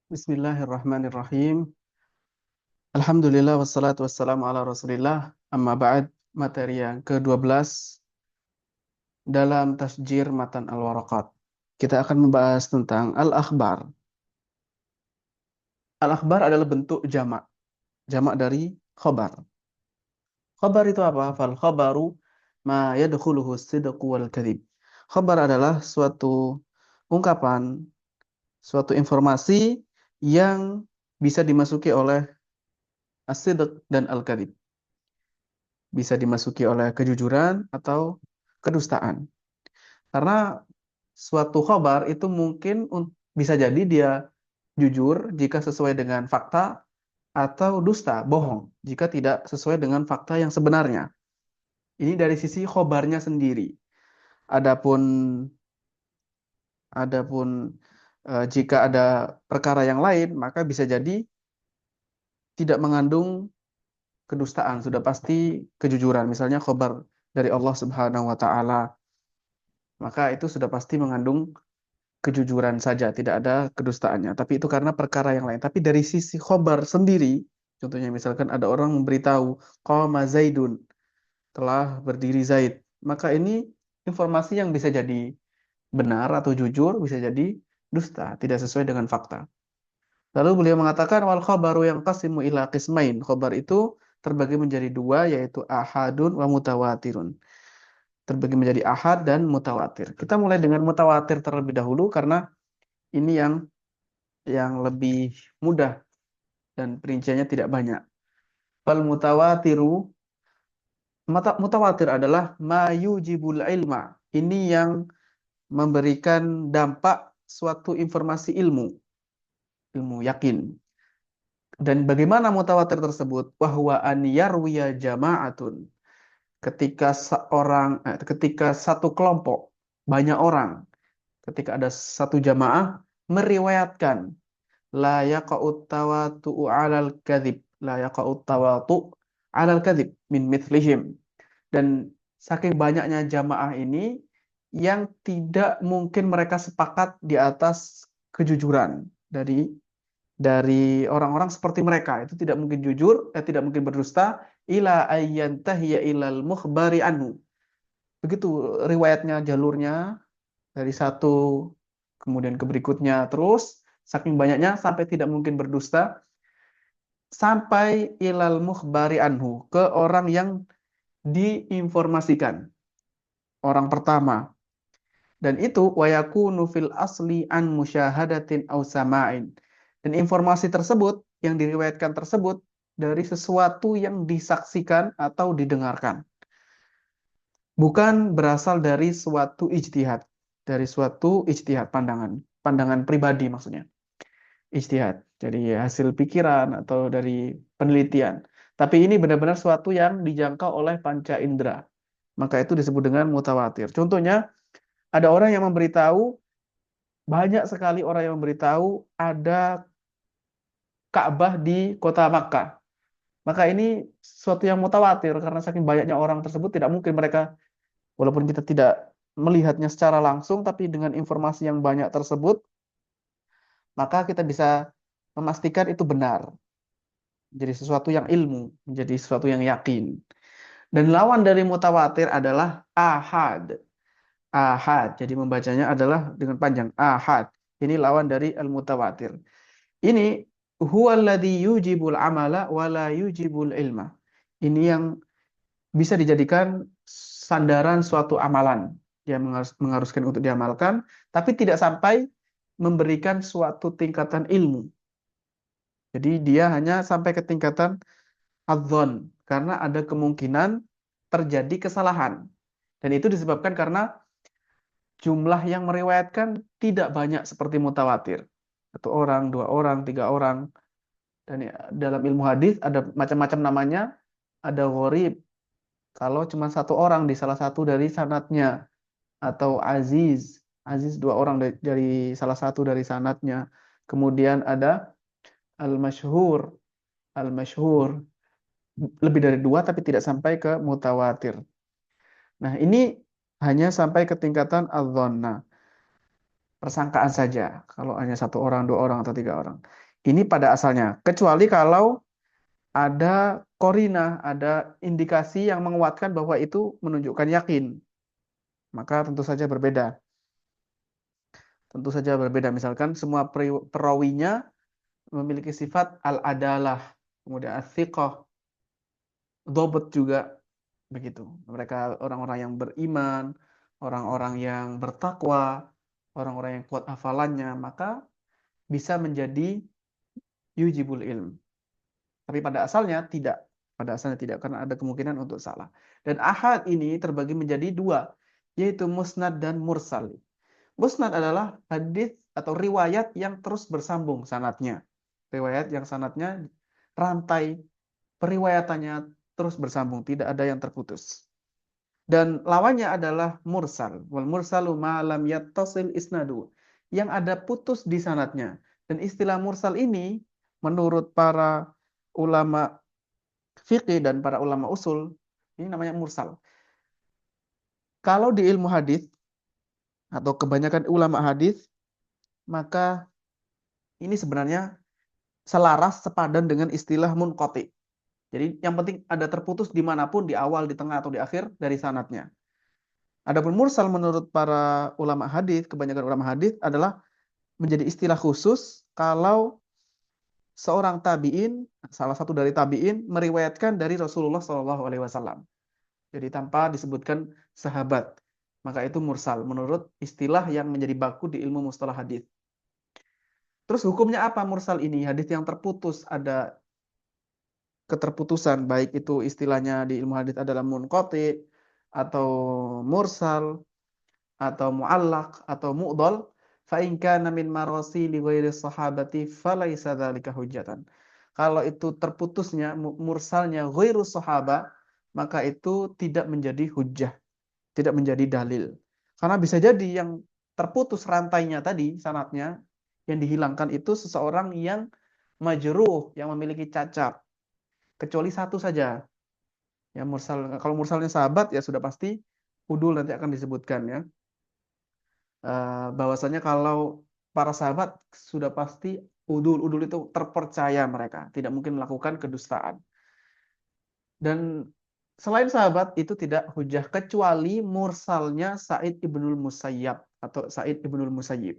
Bismillahirrahmanirrahim. Alhamdulillah wassalatu wassalamu ala Rasulillah. Amma ba'd, materi yang ke-12 dalam Tasjir Matan Al-Waraqat. Kita akan membahas tentang Al-Akhbar. Al-Akhbar adalah bentuk jamak. Jamak dari khabar. Khabar itu apa? Fal khabaru ma yadkhuluhu sidqu wal kadhib. Khabar adalah suatu ungkapan, suatu informasi yang bisa dimasuki oleh as-sidq dan al-kadhib. Bisa dimasuki oleh kejujuran atau kedustaan. Karena suatu khabar itu mungkin bisa jadi dia jujur jika sesuai dengan fakta atau dusta, bohong jika tidak sesuai dengan fakta yang sebenarnya. Ini dari sisi khabarnya sendiri. Adapun adapun jika ada perkara yang lain, maka bisa jadi tidak mengandung kedustaan, sudah pasti kejujuran. Misalnya khabar dari Allah Subhanahu wa taala, maka itu sudah pasti mengandung kejujuran saja, tidak ada kedustaannya. Tapi itu karena perkara yang lain. Tapi dari sisi khobar sendiri, contohnya misalkan ada orang memberitahu, qama Zaidun, telah berdiri Zaid. Maka ini informasi yang bisa jadi benar atau jujur, bisa jadi dusta, tidak sesuai dengan fakta. Lalu beliau mengatakan, wal khabaru yang qasimu ila qismain. Khobar itu terbagi menjadi dua, yaitu ahadun wa mutawatirun. Terbagi menjadi ahad dan mutawatir. Kita mulai dengan mutawatir terlebih dahulu karena ini yang lebih mudah dan perinciannya tidak banyak. Fal mutawatiru, mutawatir adalah mayujibul ilma. Ini yang memberikan dampak suatu informasi ilmu, ilmu yakin. Dan bagaimana mutawatir tersebut? Wahwa an yarwiya jama'atun. Ketika satu kelompok, banyak orang, ketika ada satu jamaah meriwayatkan la yaqa'ut tawatu'u 'alal kadhib, la yaqa'ut tawatu' 'alal kadhib min mithlihim. Dan saking banyaknya jamaah ini yang tidak mungkin mereka sepakat di atas kejujuran dari orang-orang seperti mereka. Itu tidak mungkin jujur, tidak mungkin berdusta ila ayyantahiya ilal mukhbari anhu. Begitu riwayatnya, jalurnya dari satu kemudian ke berikutnya terus saking banyaknya sampai tidak mungkin berdusta sampai ilal mukhbari anhu, ke orang yang diinformasikan, orang pertama. Dan itu wayakunu fil asli an musyahadatin au sama'in. Dan informasi tersebut yang diriwayatkan tersebut dari sesuatu yang disaksikan atau didengarkan, bukan berasal dari suatu ijtihad, dari suatu ijtihad, pandangan pribadi maksudnya. Ijtihad. Jadi hasil pikiran atau dari penelitian. Tapi ini benar-benar suatu yang dijangkau oleh panca indera. Maka itu disebut dengan mutawatir. Contohnya, ada orang yang memberitahu, banyak sekali orang yang memberitahu ada Ka'bah di kota Makkah. Maka ini suatu yang mutawatir karena saking banyaknya orang tersebut tidak mungkin mereka, walaupun kita tidak melihatnya secara langsung, tapi dengan informasi yang banyak tersebut, maka kita bisa memastikan itu benar. Jadi sesuatu yang ilmu, menjadi sesuatu yang yakin. Dan lawan dari mutawatir adalah ahad. Ahad. Jadi membacanya adalah dengan panjang. Ahad. Ini lawan dari al-mutawatir. Ini huwallazi yujibul amala wala yujibul ilma. Ini yang bisa dijadikan sandaran suatu amalan yang mengharuskan untuk diamalkan, tapi tidak sampai memberikan suatu tingkatan ilmu. Jadi dia hanya sampai ke tingkatan adzon karena ada kemungkinan terjadi kesalahan. Dan itu disebabkan karena jumlah yang meriwayatkan tidak banyak seperti mutawatir. Satu orang, dua orang, tiga orang. Dan ya, dalam ilmu hadis ada macam-macam namanya. Ada gharib, kalau cuma satu orang di salah satu dari sanatnya. Atau aziz, aziz dua orang dari salah satu dari sanatnya. Kemudian ada al-masyhur, al-masyhur lebih dari dua tapi tidak sampai ke mutawatir. Nah, ini hanya sampai ke tingkatan adzonna. persangkaan saja. Kalau hanya satu orang, dua orang, atau tiga orang. Ini pada asalnya. Kecuali kalau ada korina, ada indikasi yang menguatkan bahwa itu menunjukkan yakin. Maka tentu saja berbeda. Tentu saja berbeda. Misalkan semua perawinya memiliki sifat al-adalah, kemudian as-siqah, dhobot juga begitu. Mereka orang-orang yang beriman, orang-orang yang bertakwa, orang-orang yang kuat hafalannya, maka bisa menjadi yujibul ilm. Tapi pada asalnya tidak. Pada asalnya tidak, karena ada kemungkinan untuk salah. Dan ahad ini terbagi menjadi dua, yaitu musnad dan mursal. Musnad adalah hadis atau riwayat yang terus bersambung sanatnya. Riwayat yang sanatnya, rantai periwayatannya terus bersambung, tidak ada yang terputus. Dan lawannya adalah mursal. Wal mursalu ma lam yattasil isnadu. Yang ada putus di sanatnya. Dan istilah mursal ini menurut para ulama fikih dan para ulama usul, ini namanya mursal. Kalau di ilmu hadis atau kebanyakan ulama hadis, maka ini sebenarnya selaras sepadan dengan istilah munqati. Jadi yang penting ada terputus dimanapun, di awal, di tengah, atau di akhir dari sanatnya. Adapun mursal menurut para ulama hadis, kebanyakan ulama hadis adalah menjadi istilah khusus kalau seorang tabi'in, salah satu dari tabi'in meriwayatkan dari Rasulullah SAW. Jadi tanpa disebutkan sahabat. Maka itu mursal menurut istilah yang menjadi baku di ilmu mustalah hadis. Terus hukumnya apa mursal ini? Hadis yang terputus, ada keterputusan, baik itu istilahnya di ilmu hadis adalah munqati atau mursal atau muallaq atau mu'dhal, fa in kana min marasili ghairi sahabati falaisa dzalika hujjatan. Kalau itu terputusnya mursalnya ghairu sahaba, maka itu tidak menjadi hujjah, tidak menjadi dalil. Karena bisa jadi yang terputus rantainya tadi, sanadnya yang dihilangkan itu seseorang yang majruh, yang memiliki cacat, kecuali satu saja. Ya mursal, kalau mursalnya sahabat ya sudah pasti udul, nanti akan disebutkan ya. Bahwasanya kalau para sahabat sudah pasti udul itu terpercaya, mereka tidak mungkin melakukan kedustaan. Dan selain sahabat itu tidak hujah kecuali mursalnya Sa'id ibnul Musayyab atau Sa'id ibnul Musayyib.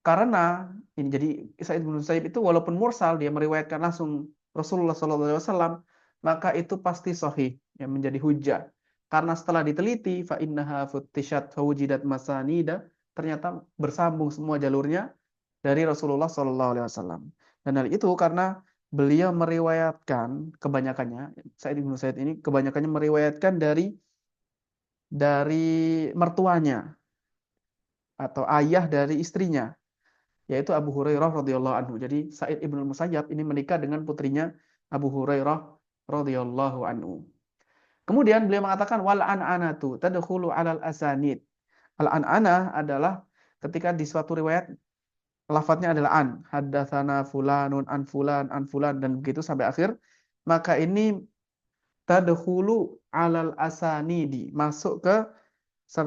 Karena ini jadi Sa'id ibnul Musayyib itu walaupun mursal, dia meriwayatkan langsung Rasulullah SAW, maka itu pasti sahih, yang menjadi hujah. Karena setelah diteliti, fa innaha futtishat fawujidat masanida, ternyata bersambung semua jalurnya dari Rasulullah SAW. Dan hal itu karena beliau meriwayatkan kebanyakannya, Sa'id bin Sa'id ini kebanyakannya meriwayatkan dari mertuanya atau ayah dari istrinya, yaitu Abu Hurairah radhiyallahu anhu. Jadi Sa'id ibn Musayyab ini menikah dengan putrinya Abu Hurairah radhiyallahu anhu. Kemudian beliau mengatakan wal an'anatu tadkhulu 'alal asanid. Al an'anah adalah ketika di suatu riwayat lafadznya adalah an, haddatsana fulanun an fulan dan begitu sampai akhir, maka ini tadkhulu 'alal asanidi, masuk ke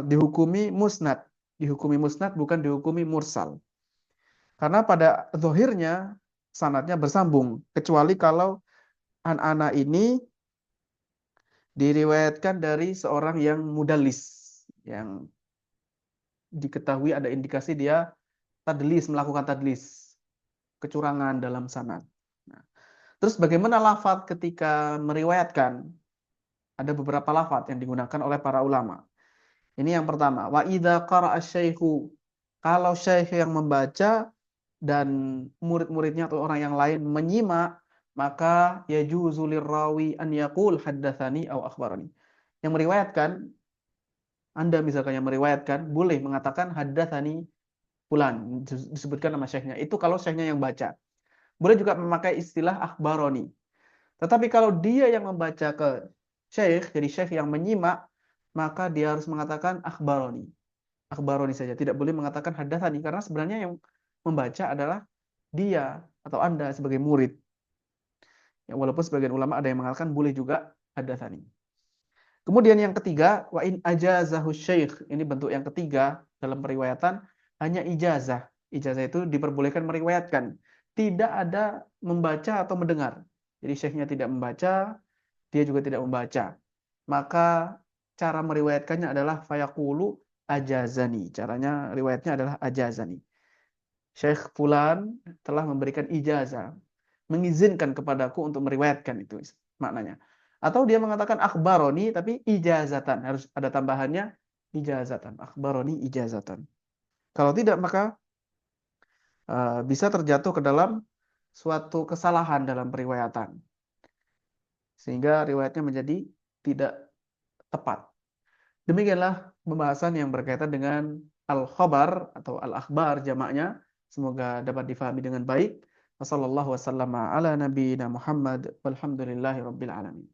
dihukumi musnad. Dihukumi musnad, bukan dihukumi mursal. Karena pada zahirnya sanadnya bersambung, kecuali kalau an-ana ini diriwayatkan dari seorang yang mudallis, yang diketahui ada indikasi dia melakukan tadlis, kecurangan dalam sanad. Nah, terus bagaimana lafadz ketika meriwayatkan? Ada beberapa lafadz yang digunakan oleh para ulama. Ini yang pertama, wa idza qara'a syaikhu. Kalau syekh yang membaca dan murid-muridnya atau orang yang lain menyimak, maka yajuzu lirrawi an yaqul haddatsani aw akhbarani. Yang meriwayatkan, Anda misalkan yang meriwayatkan, boleh mengatakan haddatsani fulan, disebutkan nama syekhnya. Itu kalau syekhnya yang baca. Boleh juga memakai istilah akhbaroni. Tetapi kalau dia yang membaca ke syekh, jadi syekh yang menyimak, maka dia harus mengatakan akhbaroni. Akhbaroni saja, tidak boleh mengatakan haddatsani, karena sebenarnya yang membaca adalah dia atau Anda sebagai murid. Ya, walaupun sebagian ulama ada yang mengatakan boleh juga haddatsani. Kemudian yang ketiga, wa in ajazahu syekh. Ini bentuk yang ketiga dalam periwayatan, hanya ijazah. Ijazah itu diperbolehkan meriwayatkan. Tidak ada membaca atau mendengar. Jadi syekhnya tidak membaca, dia juga tidak membaca. Maka cara meriwayatkannya adalah fayaqulu ajazani. Caranya riwayatnya adalah ajazani. Syekh Fulan telah memberikan ijazah, mengizinkan kepadaku untuk meriwayatkan, itu maknanya. Atau dia mengatakan akhbaroni tapi ijazatan, harus ada tambahannya ijazatan. Akhbaroni ijazatan. Kalau tidak maka bisa terjatuh ke dalam suatu kesalahan dalam periwayatan sehingga riwayatnya menjadi tidak tepat. Demikianlah pembahasan yang berkaitan dengan al-khabar atau al-akhbar jamaknya. Semoga dapat difahami dengan baik. Wassallallahu wasallama ala nabiyyina Muhammad walhamdulillahi rabbil alamin.